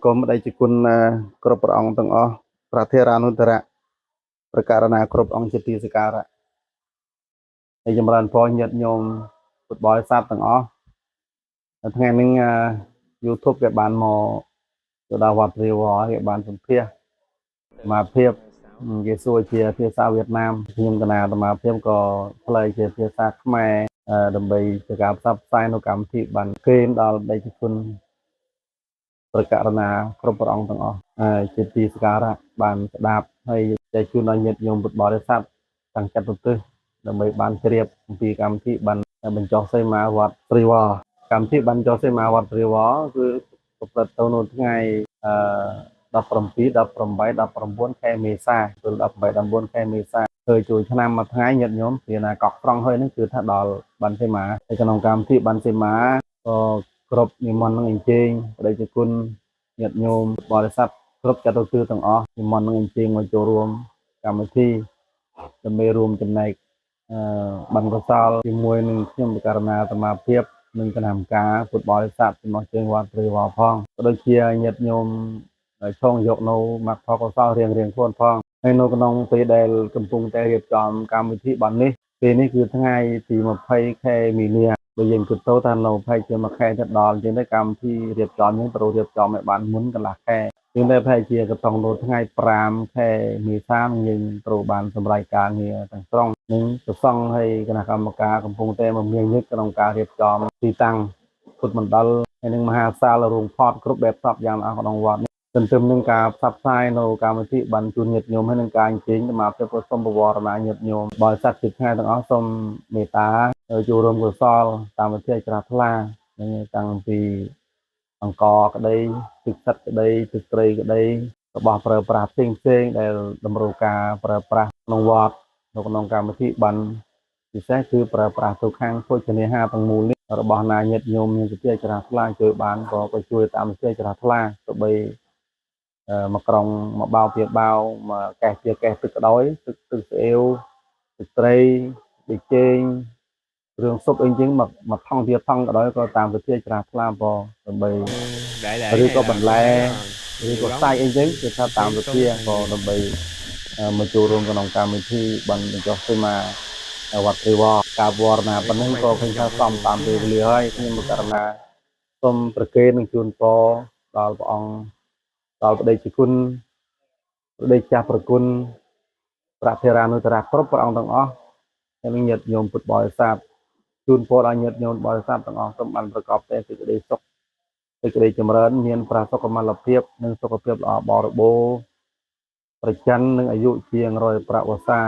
គមន៍ដែលជាគុណគ្រប់ព្រះអង្គទាំងអស់ប្រធារានុត្តរៈប្រការណាគ្រប់អង្គជាទីសក្ការៈហើយចម្រើនពរញាតិញោមពុទ្ធបរិស័ទទាំងអស់ថ្ងៃនេះYouTube គេបានមកទៅដល់វត្តរាវគេបានសម្ភាសអាភិបគេសួរជាភាសាវៀតណាមខ្ញុំកណាអាភិបក៏ផ្លេជាភាសាខ្មែរដើម្បីជាការផ្សព្វផ្សាយនៅកម្មវិធីបានគេដល់ដេចគុណប្រការណាគ្រប់ព្រះអង្គទាំងអស់ជាទីសក្ការៈបានស្ដាប់ហើយចែកជូនដល់ញាតិញោមពុទ្ធបរិស័ទតាំងចិត្តទិសដើម្បីបានជ្រាបអំពីកម្មវិធីបានបញ្ចុះសីមាវត្តព្រាវរកម្មវិធីបានចុះសីមាវត្តព្រាវរគឺប្រព្រឹត្តទៅនៅថ្ងៃ17 18 19ខែមេសាពេល18 19ខែមេសាឃើញជួយឆ្នាំមួយថ្ងៃញាតិញោមពីណាកក់ត្រង់ហើយហ្នឹងគឺថាដល់បានសីមាហើយក្នុងកម្មវិធីបានសីមាក៏គ្រប់និមន្តនឹងអញ្ជើញបដិជគុណញាតិញោមបរិស័ទគ្រប់ចតុទិសទាំងអស់និមន្តនឹងអញ្ជើញមកចូលរួមកម្មវិធីដើម្បីរួមចំណែកបានកសលជាមួយនឹងខ្ញុំបករណាសមាភិបនិងគណៈកម្មការពុទ្ធបរិស័ទចំណុះជើងវត្តព្រាវរផងក៏ដូចជាញាតិញោមឆងយកនៅមគ្គផលកសលរៀងខ្លួនផងហើយនៅក្នុងពេលដែលកំពុងតែរៀបចំកម្មវិធីបាននេះពេលនេះគឺថ្ងៃទី20ខែមីនាបើយើងគិតទៅថានៅប្រហែលជាមួយខែទៅដល់អញ្ចឹងទៅកម្មវិធីរៀបចំយើងត្រូវរៀបចំឲ្យបានមុនកន្លះខែជាងតែប្រហែលជាកន្លងនៅថ្ងៃ5ខែមេសាយើងត្រូវបានសម្រេចការងារទាំងស្រុងនឹងប្រសង់ហើយគណៈកម្មការកំពុងតែមមាញឹកក្នុងការរៀបចំទីតាំងពុទ្ធមណ្ឌលហើយនឹងមហាសាលរោងផតគ្រប់បែបសពយ៉ាងអស់ក្នុងវត្តនេះទន្ទឹមនឹងការផ្សព្វផ្សាយនៅកម្មវិធីបានជូនញាតិញោមហើយនឹងការអញ្ជើញសមាជិកសូមបវរណាញាតិញោមបរិស័ទជិតថ្ងៃទាំងអស់សូមមេត្តាចូលរួមកុសលតាមវិធីច្រាស់ថ្លានឹងតាំងពីអង្គក្តីទឹកទឹកក្តីទឹកត្រីក្តីរបស់ប្រើប្រាស់ផ្សេងដែលតម្រូវការប្រើប្រាស់ក្នុងវត្តនៅក្នុងកម្មវិធីបានពិសេសគឺប្រើប្រាស់ទៅខាងភោជនាហារទាំងមូលនេះរបស់ណាញាតិញោមមានវិធីច្រាស់ថ្លាជួយបានក៏ជួយតាមវិធីច្រាស់ថ្លាទៅបីមកក្រុងមកបោពីបោមកកេះជាកេះទឹកក្តោយទឹកស្អៀវទឹកត្រីទឹកចេងរឿងសុបអីចឹងមកថងទៀតថងក៏ដោយក៏តាមវិធីច្រាស់ថ្លាបងដើម្បីឬក៏បន្លែឬក៏សាច់អីចឹងគឺថាតាមវិធីក៏ដើម្បីមកចូលរួមក្នុងកម្មវិធីបានបញ្ចុះសីមាវត្តព្រាវរការវរណាប៉ុណ្ណឹងក៏ឃើញថាសំតាមពេលវេលាហើយខ្ញុំបករណាសូមប្រគេននឹងជូនពរដល់ព្រះអង្គដល់បដិជគុណបដិចាស់ប្រគុណប្រធារានុត្តរៈគ្រប់ព្រះអង្គទាំងអស់ហើយនឹងញាតិញោមពុទ្ធបរិស័ទជូនពរដល់ញាតិញោមបរិស័ទទាំងអស់សូមបានប្រកបតែសេចក្តីសុខសេចក្តីចម្រើនមានប្រាសុខុមាលភាពនិងសុខភាពល្អបរិបូរណ៍ប្រច័ណ្ឌនឹងអាយុជាង100ប្រាក់វស្សា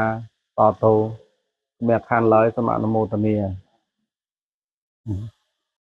តទៅមានខានឡើយសូមអនុមោទនា